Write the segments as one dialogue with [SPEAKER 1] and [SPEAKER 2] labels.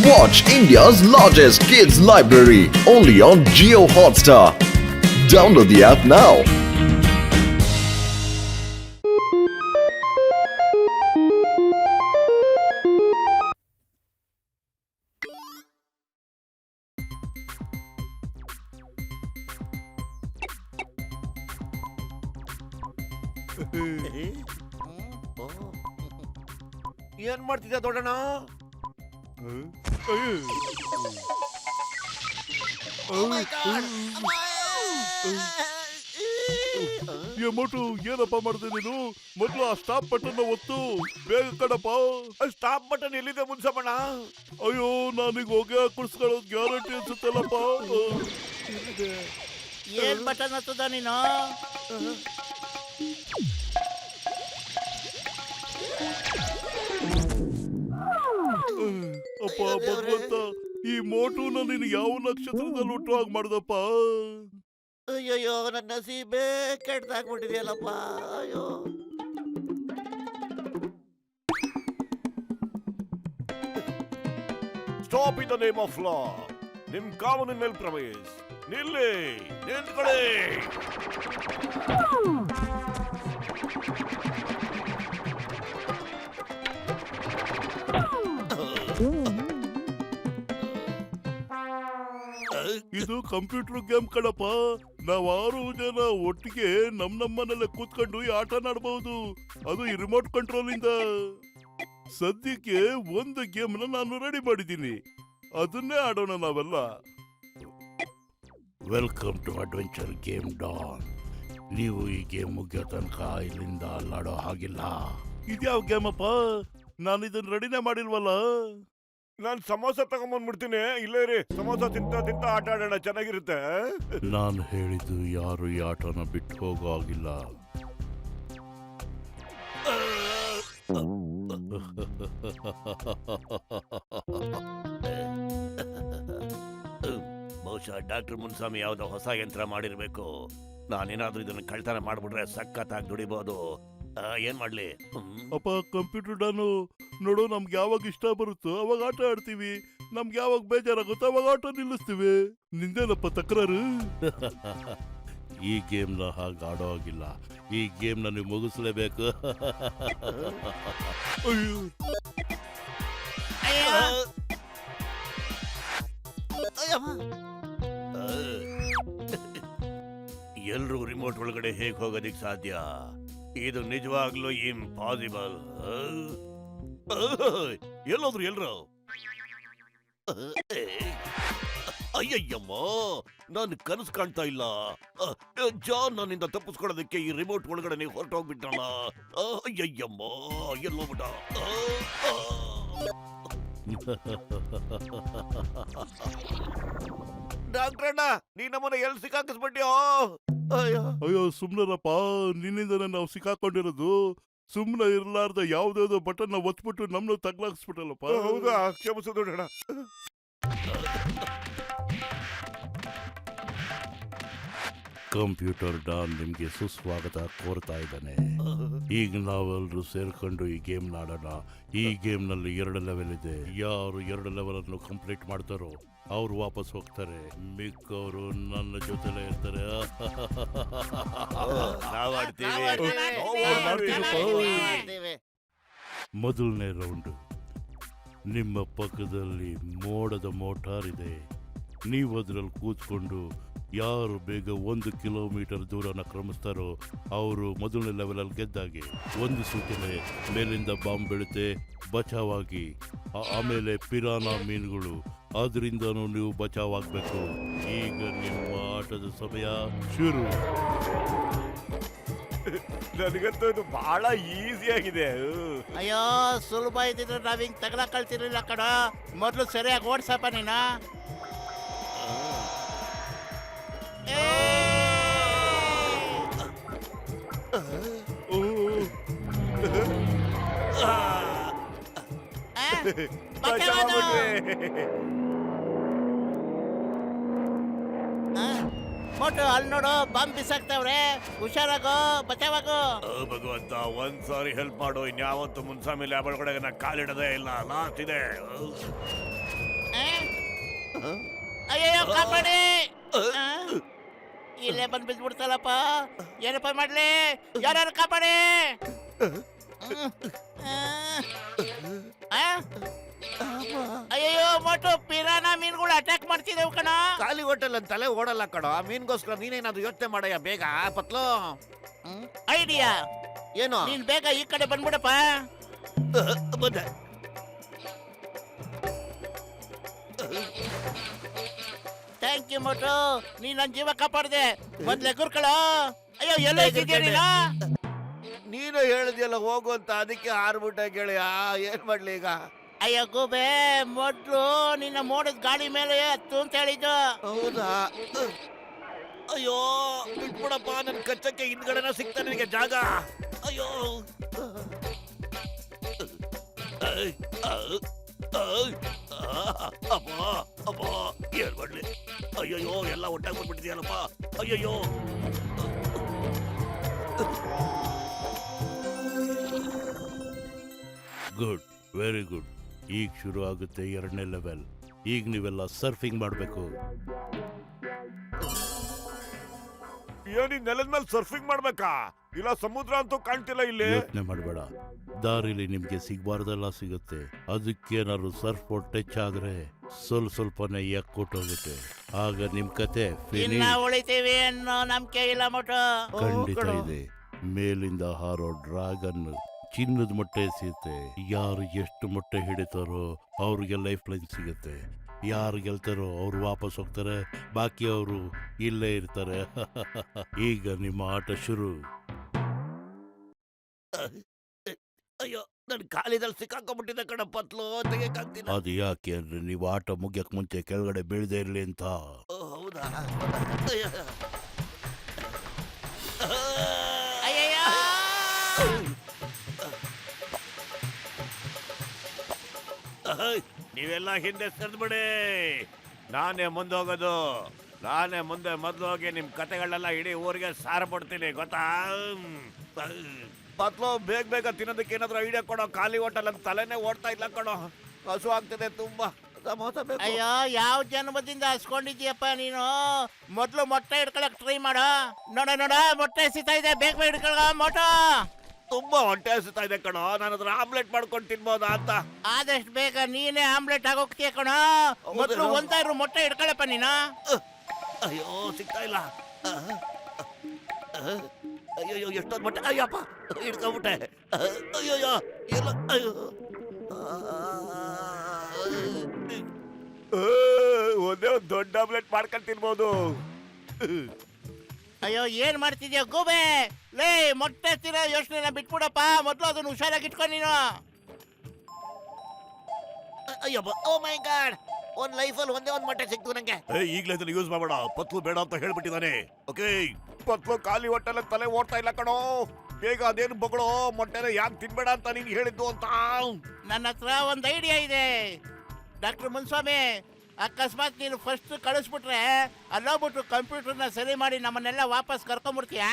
[SPEAKER 1] Watch India's largest kids library only on Jio Hotstar. Download the app now.
[SPEAKER 2] ಏನ್ ಮಾಡ್ತಿದ್ದ ದೊಡ್ಡಣ್ಣ?
[SPEAKER 3] ಮೋಟು ಏನಪ್ಪ ಮಾಡ್ದೆ ನೀನು? ಮೊದ್ಲು ಆ ಸ್ಟಾಪ್ ಬಟನ್ ಒತ್ತು, ಬೇಗ ಕಣಪ್ಪ.
[SPEAKER 2] ಸ್ಟಾಪ್ ಬಟನ್ ಎಲ್ಲಿದೆ ಮುನ್ಸಮ್ಮಣ್ಣ?
[SPEAKER 3] ಅಯ್ಯೋ, ನಾನೀಗ ಹೊಗೆ ಕುಡ್ಸ್ಕೊಳ್ಳೋದು ಗ್ಯಾರಂಟಿ ಅನ್ಸುತ್ತಲ್ಲಪ್ಪ.
[SPEAKER 4] ಏನ್ ಬಟನ್ ಹತ್ತದ ನೀನು?
[SPEAKER 3] ಅಪ್ಪ ಭಗವಂತ, ಈ ಮೋಟುನ ನೀನು ಯಾವ ನಕ್ಷತ್ರದಲ್ಲಿ ಹುಟ್ಟು ಹಾಗೆ ಮಾಡ್ದಪ್ಪ?
[SPEAKER 4] ಅಯ್ಯಯ್ಯೋ, ನನ್ನ ನಸೀಬೆ ಕೆಟ್ಟದಾಗ್ಬಿಟ್ಟಿದೆಯಲ್ಲಪ್ಪ. ಅಯ್ಯೋ,
[SPEAKER 2] stop in the name of law. ನಿಮ್ ಕಾನೂನಿನ ಮೇಲೆ ಪ್ರವೇಶ್. ನಿಲ್ಲಿ, ನಿಂತ್ಕೊಳ್ಳಿ.
[SPEAKER 3] ಇದು ಕಂಪ್ಯೂಟರ್ ಗೇಮ್ ಕಣಪ್ಪ. ನಾವ್ 6 ಜನ ಒಟ್ಟಿಗೆ ನಮ್ಮನೇಲೆ ಕೂತ್ಕೊಂಡು ಈ ಆಟ ಆಡಬಹುದು. ಅದು ಈ ರಿಮೋಟ್ ಕಂಟ್ರೋಲ್ ಇಂದ. ಸದ್ಯಕ್ಕೆ ಒಂದು ಗೇಮ್ ನಾನು ರೆಡಿ ಮಾಡಿದ್ದೀನಿ, ಅದನ್ನೇ ಆಡೋಣ ನಾವೆಲ್ಲ. Welcome to adventure game don. ನೀವು ಈ ಗೇಮ್ ಮುಗಿಯೋ ತನಕ ಇಲ್ಲಿಂದ ಅಲ್ಲಾಡೋ ಹಾಗಿಲ್ಲ. ಇದ್ಯಾವ ಗೇಮ್ ಅಪ್ಪ? ನಾನು ಇದನ್ನ ರೆಡಿನೇ ಮಾಡಿಲ್ವಲ್ಲ.
[SPEAKER 2] ನಾನ್ ಸಮೋಸ ತಗೊಂಬಂದ್ಬಿಡ್ತೀನಿ. ಇಲ್ಲೇ ರೀ, ಸಮೋಸ ತಿಂತ ತಿಂತ ಆಟ ಆಡೋಣ, ಚೆನ್ನಾಗಿರುತ್ತೆ.
[SPEAKER 3] ನಾನು ಹೇಳಿದ್ದು ಯಾರು ಈ ಆಟನ ಬಿಟ್ಟು ಹೋಗೋ ಆಗಿಲ್ಲ.
[SPEAKER 2] ಬಹುಶಃ ಡಾಕ್ಟರ್ ಮುನ್ಸ್ವಾಮಿ ಯಾವ್ದೋ ಹೊಸ ಯಂತ್ರ ಮಾಡಿರ್ಬೇಕು. ನಾನೇನಾದ್ರೂ ಇದನ್ನ ಕಳ್ತನ ಮಾಡ್ಬಿಟ್ರೆ ಸಖತ್ತಾಗಿ ದುಡಿಬಹುದು. ಏನ್ ಮಾಡ್ಲಿ?
[SPEAKER 3] ಅಪ್ಪ ಕಂಪ್ಯೂಟರ್ ಡಾನು, ನೋಡು, ನಮ್ಗೆ ಯಾವಾಗ ಇಷ್ಟ ಬರುತ್ತೋ ಅವಾಗ ಆಟ ಆಡ್ತೀವಿ, ನಮ್ಗೆ ಯಾವಾಗ ಬೇಜಾರಾಗುತ್ತೋ ಅವಾಗ ಆಟ ನಿಲ್ಲಿಸ್ತೀವಿ. ನಿಂದೇನಪ್ಪ ತಕರಾರು? ಈ ಗೇಮ್ನ ಹಾಗೆ ಆಡೋ ಆಗಿಲ್ಲ. ಈ ಗೇಮ್ನ ನೀವು ಮುಗಿಸ್ಲೇಬೇಕು. ಅಯ್ಯೋ,
[SPEAKER 2] ಎಲ್ರೂ ರಿಮೋಟ್ ಒಳಗಡೆ ಹೇಗೆ ಹೋಗೋದಿಕ್ ಸಾಧ್ಯ? ಇದು ನಿಜವಾಗ್ಲೂ ಇಂಪಾಸಿಬಲ್. ಎಲ್ಲೋದ್ರು ಎಲ್ರು? ಅಯ್ಯಯ್ಯಮ್ಮ, ನಾನು ಕನಸು ಕಾಣ್ತಾ ಇಲ್ಲ. ಜಾನ್ ನನ್ನಿಂದ ತಪ್ಪಿಸ್ಕೊಳ್ಳೋದಕ್ಕೆ ಈ ರಿಮೋಟ್ ಒಳಗಡೆ ನೀವು ಹೊರಟೋಗ್ಬಿಟ್ಟಲ್ಲ. ಅಯ್ಯಯ್ಯಮ್ಮ, ಎಲ್ಲೋಗ್ಬಿಟ್ಟ? ಡಾಕ್ಟ್ರಣ್ಣ, ನೀ ನಮ್ಮನ್ನ ಎಲ್ಲಿ ಸಿಕ್ಕಾಕಿಸ್ಬಿಟ್ಯೋ?
[SPEAKER 3] ಅಯ್ಯೋ, ಸುಮ್ನರಪ್ಪ, ನಿನ್ನಿಂದನೇ ನಾವು ಸಿಕ್ಕಾಕೊಂಡಿರೋದು. ಸುಮ್ನೆ ಇರ್ಲಾರ್ದ ಯಾವ್ದಾವ್ದೋ ಬಟನ್ ಒತ್ಬಿಟ್ಟು ನಮ್ನ ತಗ್ಲಾಕ್ಸ್ಬಿಟ್ಟಲ್ಲಪ್ಪ.
[SPEAKER 2] ಹೌದಾ? ಕ್ಷಮಿಸು ದೊಡ್ಡಣ್ಣ.
[SPEAKER 3] ಕಂಪ್ಯೂಟರ್ ಡಾನ್ ನಿಮ್ಗೆ ಸುಸ್ವಾಗತ ಕೋರ್ತಾ ಇದ್ದಾನೆ. ಈಗ ನಾವೆಲ್ಲರೂ ಸೇರ್ಕೊಂಡು ಈ ಗೇಮ್ ಆಡೋಣ. ಈ ಗೇಮ್ ನಲ್ಲಿ 2 ಲೆವೆಲ್ ಇದೆ. ಯಾರು 2 ಲೆವೆಲ್ ಅನ್ನು ಕಂಪ್ಲೀಟ್ ಮಾಡ್ತಾರೋ ಅವ್ರು ವಾಪಸ್ ಹೋಗ್ತಾರೆ, ಮಿಕ್ಕವರು ನನ್ನ ಜೊತೆಲೇ ಇರ್ತಾರೆ. ಮೊದಲನೇ ರೌಂಡ್. ನಿಮ್ಮ ಪಕ್ಕದಲ್ಲಿ ಮೋಡದ ಮೋಟಾರ್ ಇದೆ. ನೀವು ಅದರಲ್ಲಿ ಕೂತ್ಕೊಂಡು ಯಾರು ಬೇಗ 1 ಕಿಲೋಮೀಟರ್ ದೂರನ ಕ್ರಮಿಸ್ತಾರೋ ಅವರು ಮೊದಲನೇ ಲೆವೆಲಲ್ಲಿ ಗೆದ್ದಾಗೆ. ಒಂದು ಸೂಚನೆ, ಮೇಲಿಂದ ಬಾಂಬ್ ಬೀಳುತ್ತೆ, ಬಚಾವಾಗಿ. ಆಮೇಲೆ ಪಿರಾನಾ ಮೀನುಗಳು, ಅದರಿಂದನೂ ನೀವು ಬಚಾವಾಗಬೇಕು. ಈಗ ನಿಮ್ಮ ಆಟದ ಸಮಯ ಶುರು.
[SPEAKER 2] ನನಗಂತೂ ಇದು ಬಹಳ ಈಸಿ ಆಗಿದೆ.
[SPEAKER 4] ಅಯ್ಯೋ, ಸುಲಭ ಇದ್ದಿದ್ರೆ ನಾವ್ ಹಿಂಗ್ ತಗಲ ಕಳ್ತಿರ್ಲಿಲ್ಲ ಕಣ. ಮೊದ್ಲು ಸರಿಯಾಗಿ ಓಡ್ಸಪ್ಪ ನೀನ. ಮೋಟು, ಅಲ್ಲಿ ನೋಡು, ಬಾಂಬ್ ಬಿಸಾಕ್ತಾವ್ರೆ. ಹುಷಾರಾಗೋ, ಬಚಾವಾಗೋ.
[SPEAKER 2] ಭಗವಂತ, ಒಂದ್ ಸಾರಿ ಹೆಲ್ಪ್ ಮಾಡು. ಇನ್ಯಾವತ್ತು ಮುನ್ಸಾಮಿ ಲ್ಯಾಬ್ ಒಳಗಡೆ ನಾ ಕಾಲಿಡದೇ ಇಲ್ಲ. ಲಾಸ್ಟ್ ಇದೆ.
[SPEAKER 4] ಅಯ್ಯಯ್ಯೋ ಕಾಪಾಡಿ ಆ? ಇಲ್ಲೇ ಬಂದ್ ಬಿದ್ಬಿಡ್ತಲ್ಲಪ್ಪ. ಏನಪ್ಪ ಮಾಡ್ಲಿ? ಯಾರು ಕಾಪಾಡಿ? ಆ? ಅಯ್ಯಯ್ಯೋ ಮೊಟ್ಟು ಪಿರಾನ ಮೀನುಗಳು ಅಟ್ಯಾಕ್ ಮಾಡ್ತಿದ್ದೇವು ಕಣ.
[SPEAKER 2] ಖಾಲಿ ಹೋಟೆಲ್ ಅಂತ ತಲೆ ಓಡಲ್ಲ ಕಣೋ. ಆ ಮೀನ್ಗೋಸ್ಕರ ನೀನೇನಾದ್ರು ಯೋಚನೆ ಮಾಡಯ್ಯ ಬೇಗ ಪತ್ಲು.
[SPEAKER 4] ಐಡಿಯಾ
[SPEAKER 2] ಏನು?
[SPEAKER 4] ನೀನ್ ಬೇಗ ಈ ಕಡೆ ಬಂದ್ಬಿಡಪ್ಪ.
[SPEAKER 2] ಬಂದೆ.
[SPEAKER 4] ಥ್ಯಾಂಕ್ ಯು ಮೊಟ್ಟು, ನೀನ್ ನನ್ ಜೀವ ಕಾಪಾಡ್ದೆ. ಮೊದ್ಲೆ ಗುರ್ಕಳು. ಅಯ್ಯೋ ಎಲ್ಲ ಇದ್ದೀಯ ನೀನು?
[SPEAKER 2] ನೀನು ಹೇಳಿದ್ಯಲ್ಲ ಹೋಗು ಅಂತ, ಅದಕ್ಕೆ ಹಾರ್ಬಿಟ್ಟೆ ಗೆಳೆಯ. ಏನ್ ಮಾಡ್ಲಿ ಈಗ?
[SPEAKER 4] ಅಯ್ಯೋ ಗೂಬೆ, ಮೊದ್ಲು ನಿನ್ನ ಮೋಡದ ಗಾಡಿ ಮೇಲೆ ಹತ್ತು ಅಂತ ಹೇಳಿದ್ದು.
[SPEAKER 2] ಹೌದಾ? ಅಯ್ಯೋ ಬಿಟ್ಬಿಡಪ್ಪ, ನನ್ ಕಚ್ಚಕ್ಕೆ ಹಿಂದ್ಗಡೆನ ಸಿಗ್ತಾ ನಿನಗೆ ಜಾಗ. ಅಯ್ಯೋ ಅಪ್ಪ ಅಪ್ಪ, ಏನ್ ಮಾಡ್ಲಿ? ಅಯ್ಯಯ್ಯೋ ಎಲ್ಲ ಒಟ್ಟಾಗಿ ಬಂದ್ಬಿಟ್ಟಿದ್ಯಲ್ಲಪ್ಪ. ಅಯ್ಯಯ್ಯೋ
[SPEAKER 3] ಗುಡ್, ವೆರಿ ಗುಡ್. ಈಗ ಶುರು ಆಗುತ್ತೆ 2ನೇ ಲೆವೆಲ್. ಈಗ ನೀವೆಲ್ಲ ಸರ್ಫಿಂಗ್ ಮಾಡಬೇಕು.
[SPEAKER 2] ಏನಿ ನೆಲದ ಮೇಲೆ ಸರ್ಫಿಂಗ್ ಮಾಡ್ಬೇಕಾ? ಇಲ್ಲ ಸಮುದ್ರ ಅಂತೂ ಕಾಣ್ತಿಲ್ಲ ಇಲ್ಲಿ.
[SPEAKER 3] ಯೋಚನೆ ಮಾಡಬೇಡ, ದಾರಿಲಿ ನಿಮ್ಗೆ ಸಿಗಬಾರ್ದೆಲ್ಲ ಸಿಗುತ್ತೆ. ಅದಕ್ಕೇನಾದ್ರು ಸರ್ಫ್ ಬೋರ್ಡ್ ಟಚ್ ಆದ್ರೆ ಸ್ವಲ್ಪನೇ ಹೋಗುತ್ತೆ. ಆಗ ನಿಮ್ ಕತೆ
[SPEAKER 4] ಇನ್ನ
[SPEAKER 3] ಫಿನಿಶ್.
[SPEAKER 4] ಉಳಿತೀವಿ ಅನ್ನೋ ನಂಬಿಕೆ ಇಲ್ಲ ಮೊಟ್ಟು.
[SPEAKER 3] ಖಂಡಿತ ಇದೆ. ಮೇಲಿಂದ ಹಾರೋ ಡ್ರಾಗನ್ ಚಿನ್ನದ ಮೊಟ್ಟೆ ಸಿಗುತ್ತೆ. ಯಾರು ಎಷ್ಟು ಮೊಟ್ಟೆ ಹಿಡಿತಾರೋ ಅವ್ರಿಗೆ ಲೈಫ್ ಲೈನ್ ಸಿಗುತ್ತೆ. ಯಾರು ಗೆಲ್ತಾರೋ ಅವ್ರು ವಾಪಸ್ ಹೋಗ್ತಾರೆ, ಬಾಕಿ ಅವರು ಇಲ್ಲೇ ಇರ್ತಾರೆ. ಈಗ ನಿಮ್ಮ ಆಟ ಶುರು.
[SPEAKER 2] ಅಯ್ಯೋ ನನ್ ಕಾಲಿದಲ್ಲಿ ಸಿಕ್ಕಾಕೊಂಡ್ಬಿಟ್ಟಿದೆ ಕಣ ಪತ್ಲು, ತೆಗಿಯಕ್ಕಾಗ್ತಿಲ್ಲ.
[SPEAKER 3] ಅದು ಯಾಕೆ ಅಂದ್ರೆ ನೀವು ಆಟ ಮುಗಿಯಕ್ ಮುಂಚೆ ಕೆಳಗಡೆ ಬೀಳದೆ ಇರ್ಲಿ ಅಂತ.
[SPEAKER 2] ಹೌದಾ?
[SPEAKER 4] ಅಯ್ಯಯ್ಯೋ
[SPEAKER 2] ನೀವೆಲ್ಲ ಹಿಂದೆ ಸರಿದ್ಬಿಡಿ, ನಾನೇ ಮುಂದೆ ಹೋಗೋದು. ನಾನೇ ಮುಂದೆ ಮೊದ್ಲು ಹೋಗಿ ನಿಮ್ ಕತೆಗಳೆಲ್ಲ ಇಡೀ ಊರಿಗೆ ಸಾರಪಡ್ತೀನಿ, ಗೊತ್ತಾ? ಪತ್ಲು ಬೇಗ ಬೇಗ ತಿನ್ನೋದಕ್ಕೆ ಏನಾದ್ರು ಐಡಿಯಾ ಕೊಡೋ. ಖಾಲಿ ಹೋಟೆಲ್ ಅಂತ ತಲೆನೇ ಓಡ್ತಾ ಇಲ್ಲ ಕಣೋ. ಹಸು ಆಗ್ತಿದೆ ತುಂಬಾ. ಸಮೋಸ ಬೇಕು.
[SPEAKER 4] ಅಯ್ಯೋ ಯಾವ ಜನ್ಮದಿಂದ ಹಸ್ಕೊಂಡಿದ್ಯಪ್ಪ ನೀನು? ಮೊದ್ಲು ಮೊಟ್ಟೆ ಹಿಡ್ಕೊಳಕ್ ಟ್ರೈ ಮಾಡು. ನೋಡ ಮೊಟ್ಟೆ ಸಿಗ್ತಾ ಇದೆ, ಬೇಗ ಬೇಗ ಹಿಡ್ಕೊಳ ಮೊಟ್ಟೆ.
[SPEAKER 2] ತುಂಬಾ ಹೊಟ್ಟೆ ಹಸಿತಾ ಇದೆ ಕಣೋ. ನಾನು ಅದ್ರ ಆಮ್ಲೆಟ್ ಮಾಡ್ಕೊಂಡು ತಿನ್ಬೋದಾ ಅಂತ.
[SPEAKER 4] ಆದಷ್ಟು ಬೇಗ ನೀನೇ ಆಮ್ಲೆಟ್ ಆಗೋಗ್ತೀಯ ಕಣ. ಮೊದ್ಲು ಒಂದಾದ್ರು ಮೊಟ್ಟೆ ಹಿಡ್ಕೊಳಪ್ಪ ನೀನು.
[SPEAKER 2] ಅಯ್ಯೋ ಸಿಗ್ತಾ ಇಲ್ಲ. ಅಯ್ಯೋ ಎಷ್ಟೊಂದು ಮೊಟ್ಟೆ. ಅಯ್ಯಪ್ಪ ಹಿಡ್ಕೊಂಬಿಟ್ಟೆ. ಅಯ್ಯೋ ಎಲ್ಲ. ಅಯ್ಯೋ ಒಂದೇ ಒಂದು ದೊಡ್ಡ ಆಮ್ಲೆಟ್ ಮಾಡ್ಕೊಂಡು ತಿನ್ಬೋದು.
[SPEAKER 4] ಅಯ್ಯೋ ಏನ್ ಮಾಡ್ತಿದ್ಯಾ ಗೂಬೆ? ಲೇ ಮೊಟ್ಟೆ ತಿನ್ನೋ ಯೋಚನೆನ ಬಿಟ್ಬಿಡಪ್ಪ. ಮೊದ್ಲು ಅದನ್ನ ಹುಷಾರಾಗಿ ಇಟ್ಕೊ ನೀನು.
[SPEAKER 2] ಅಯ್ಯಪ್ಪ, ಓ ಮೈ ಗಾಡ್, ಒಂದ್ ಲೈಫಲ್ಲಿ ಒಂದೇ ಒಂದ್ ಮೊಟ್ಟೆ ಸಿಕ್ತು ನಂಗೆ. ಈಗಲೇ ಇದನ್ನ ಯೂಸ್ ಮಾಡಬೇಡ, ಪತ್ಲು ಬೇಡ ಅಂತ ಹೇಳ್ಬಿಟ್ಟಿದ್ದಾನೆ. ಓಕೆ, ಪತ್ಲು ಖಾಲಿ ಹೊಟ್ಟೆಲ್ಲ ತಲೆ ಓಡ್ತಾ ಇಲ್ಲ ಕಣೋ. ಬೇಗ ಅದೇನು ಬಗಳೋ, ಮೊಟ್ಟೆನ ಯಾಕೆ ತಿನ್ಬೇಡ ಅಂತ ನೀನ್ ಹೇಳಿದ್ದು ಅಂತ.
[SPEAKER 4] ನನ್ನ ಹತ್ರ ಒಂದು ಐಡಿಯಾ ಇದೆ ಡಾಕ್ಟರ್ ಮುನ್ಸ್ವಾಮಿ. ಅಕಸ್ಮಾತ್ ನೀನು ಫಸ್ಟ್ ಕಳಿಸ್ಬಿಟ್ರೆ ಅಲ್ಲೋಗ್ಬಿಟ್ಟು ಕಂಪ್ಯೂಟರ್ನ ಸರಿ ಮಾಡಿ ನಮ್ಮನ್ನೆಲ್ಲ ವಾಪಸ್ ಕರ್ಕೊಂಡ್ಬಿಡ್ತೀಯಾ?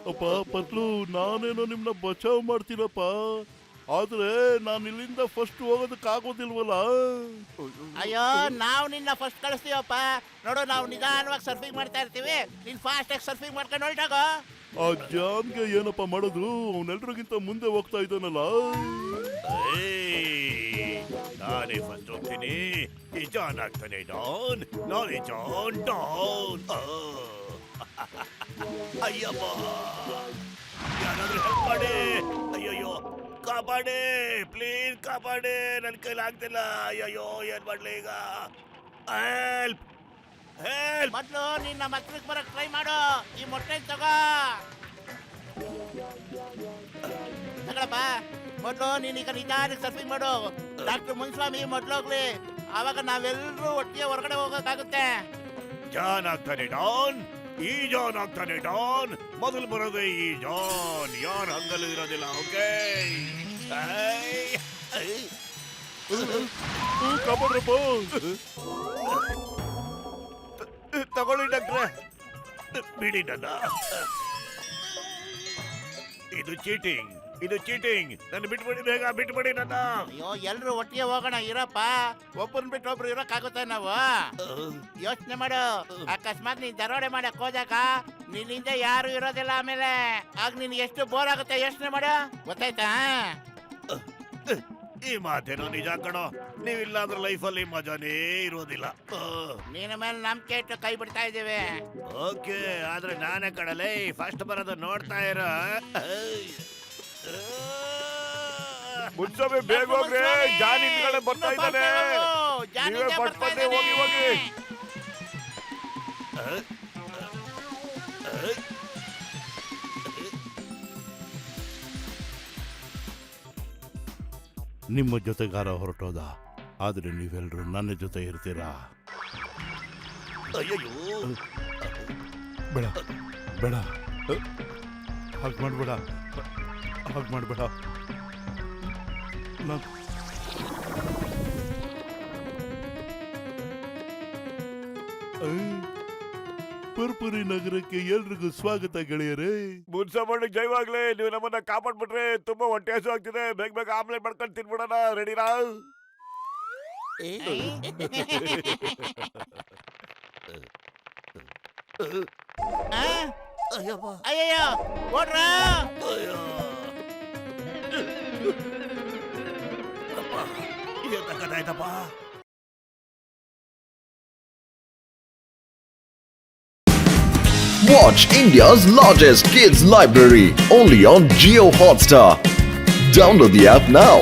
[SPEAKER 3] ಅಪ್ಪ ಪತ್ಲು, ನಾನೇನೋ ನಿಮ್ನ ಬಚಾವ್ ಮಾಡ್ತೀನಪ್ಪ, ಆದ್ರೆ ನಾನು ಇಲ್ಲಿಂದ ಫಸ್ಟ್ ಹೋಗೋದಕ್ಕಾಗೋದಿಲ್ವಲ್ಲ.
[SPEAKER 4] ಅಯ್ಯೋ ನಾವು ನಿನ್ನ ಫಸ್ಟ್ ಕಳಿಸ್ತೀವಪ್ಪ. ನೋಡು, ನಾವು ನಿಧಾನವಾಗಿ ಸರ್ಫಿಂಗ್ ಮಾಡ್ತಾ ಇರ್ತೀವಿ, ನೀನ್ ಫಾಸ್ಟ್ ಆಗಿ ಸರ್ಫಿಂಗ್ ಮಾಡ್ಕೊಂಡು ಹೊರಟಾಗೋ.
[SPEAKER 3] ಆ ಜಾನ್ಗೆ ಏನಪ್ಪ ಮಾಡೋದು? ಅವನೆಲ್ರಿಗಿಂತ ಮುಂದೆ ಹೋಗ್ತಾ ಇದ್ದಾನಲ್ಲ.
[SPEAKER 2] ನಾನೇ ಫಸ್ಟ್ ಹೋಗ್ತೀನಿ. ಈ ಜಾನ್ ಆಗ್ತಾನೆ ಡಾನ್. ನಾನೇ ಜಾನ್ ಡಾನ್. ಅಯ್ಯಪ್ಪ, ಯಾರಾದ್ರೂ ಹೆಲ್ಪ್ ಮಾಡಿ. ಅಯ್ಯಯ್ಯೋ ಕಾಪಾಡಿ, ಪ್ಲೀಸ್ ಕಾಪಾಡಿ, ನನ್ನ ಕೈಲಾಗ್ತಿಲ್ಲ. ಅಯ್ಯಯ್ಯೋ ಏನ್ ಮಾಡ್ಲಿ ಈಗ? Help help.
[SPEAKER 4] ಮೊದ್ಲು ನಿನ್ನ ಮಕ್ಕಳಿಗೆ ಬರಕ್ ಟ್ರೈ ಮಾಡು. ಈ ಮೊಟ್ಟೆ ತಗೋ ತಗೊಳಪ್ಪ. ಮೊದ್ಲು ನೀನೀಗ ನಿಧಾನಕ್ಕೆ ಸರ್ಫಿಂಗ್ ಮಾಡು. ಡಾಕ್ಟರ್ ಮುನ್ಸ್ವಾಮಿ ಮೊದ್ಲೋಗ್ಲಿ, ಆವಾಗ ನಾವೆಲ್ಲರೂ ಒಟ್ಟಿಗೆ ಹೊರಗಡೆ ಹೋಗಕ್ಕಾಗುತ್ತೆ.
[SPEAKER 2] ಜಾನ್ ಆಗ್ತಾನೆ ಡಾನ್. ಈ ಜಾನ್ ಆಗ್ತಾನೆ ಡಾನ್. ಮೊದಲು ಬರೋದೇ ಈ ಜಾನ್. ಯಾರು ಹಂಗಲ್ಲೂ ಇರೋದಿಲ್ಲ. ಓಕೆ,
[SPEAKER 3] ಕಾಪಾಡ್ರಪ್ಪ.
[SPEAKER 2] ತಗೊಳ್ಳಿ ಡಾಕ್ಟ್ರೆ. ಬಿಡಿ ನನ್ನ. ಇದು ಚೀಟಿಂಗ್. ಇದು ಚೀಟಿಂಗ್. ನನ್ನ ಬಿಟ್ಬಿಡಿ, ಬೇಗ ಬಿಟ್ಬಿಡಿ ನನ್ನ.
[SPEAKER 4] ಅಯ್ಯೋ ಎಲ್ರು ಒಟ್ಟಿಗೆ ಹೋಗೋಣ ಇರಪ್ಪ. ಒಬ್ಬನ್ ಬಿಟ್ಟು ಒಬ್ರು ಇರೋಕ್ಕಾಗುತ್ತೆ ನಾವು? ಯೋಚನೆ ಮಾಡು. ಅಕಸ್ಮಾತ್ ನೀನ್ ದರೋಡೆ ಮಾಡಕ್ ಹೋದಾಗ ನಿನ್ನಿಂದ ಯಾರು ಇರೋದಿಲ್ಲ ಆಮೇಲೆ. ಆಗ ನಿನ್ಗೆ ಎಷ್ಟು ಬೋರ್ ಆಗುತ್ತೆ ಯೋಚನೆ ಮಾಡು. ಗೊತ್ತಾಯ್ತಾ?
[SPEAKER 2] ಈ ಮಾತೇನೋ ನಿಜ ಕಣೋ. ನೀವಿಲ್ಲ ಅಂದ್ರೆ ಲೈಫಲ್ಲಿ ಮಜಾನೇ ಇರೋದಿಲ್ಲ.
[SPEAKER 4] ನಿನ್ನ ಮೇಲೆ ನಂಬಿಕೆ ಇಟ್ಟು ಕೈ ಬಿಡ್ತಾ ಇದ್ದೇವೆ.
[SPEAKER 2] ಓಕೆ, ಆದ್ರೆ ನಾನೇ ಕಡಲೆ ಫಸ್ಟ್ ಬರೋದು ನೋಡ್ತಾ ಇರೋ. ಮುನ್ಸಬೆ ಬೇಗ ಹೋಗ್ರಿ, ಜಾನಿ ಹಿಂದ್ಗಡೆ ಬರ್ತಾ ಇದ್ದಾನೆ. ನೀವೇ ಫಸ್ಟ್ ಬಂದೆ, ಹೋಗಿ ಹೋಗಿ.
[SPEAKER 3] ನಿಮ್ಮ ಜೊತೆಗಾರ ಹೊರಟೋದ, ಆದ್ರೆ ನೀವೆಲ್ಲರೂ ನನ್ನ ಜೊತೆ ಇರ್ತೀರಾ?
[SPEAKER 2] ಅಯ್ಯೋ,
[SPEAKER 3] ಬೇಡ ಬೇಡ, ಹಾಗೆ ಮಾಡಬೇಡ, ಹಾಗೆ ಮಾಡಬೇಡ. ಪರ್ಪರಿ ನಗರಕ್ಕೆ ಎಲ್ರಿಗೂ ಸ್ವಾಗತ ಗೆಳೆಯರೇ.
[SPEAKER 2] ಮುನ್ಸಬಣ್ಣ ಜೈವಾಗ್ಲೇ. ನೀವು ನಮ್ಮನ್ನ ಕಾಪಾಡ್ಬಿಟ್ರೆ ತುಂಬಾ ಹೊಟ್ಟೆ ಹಸು ಆಗ್ತಿದೆ. ಬೇಗ ಬೇಗ ಆಮ್ಲೆಟ್ ಮಾಡ್ಕೊಂಡು ತಿನ್ಬಿಡೋಣ. ರೆಡಿರಾ?
[SPEAKER 4] ಅಯ್ಯಯ್ಯೋ ಓಡ್ರ.
[SPEAKER 2] ಆಯ್ತಪ್ಪ.
[SPEAKER 1] Watch India's largest kids library only on Geo Hotstar. Download the app now.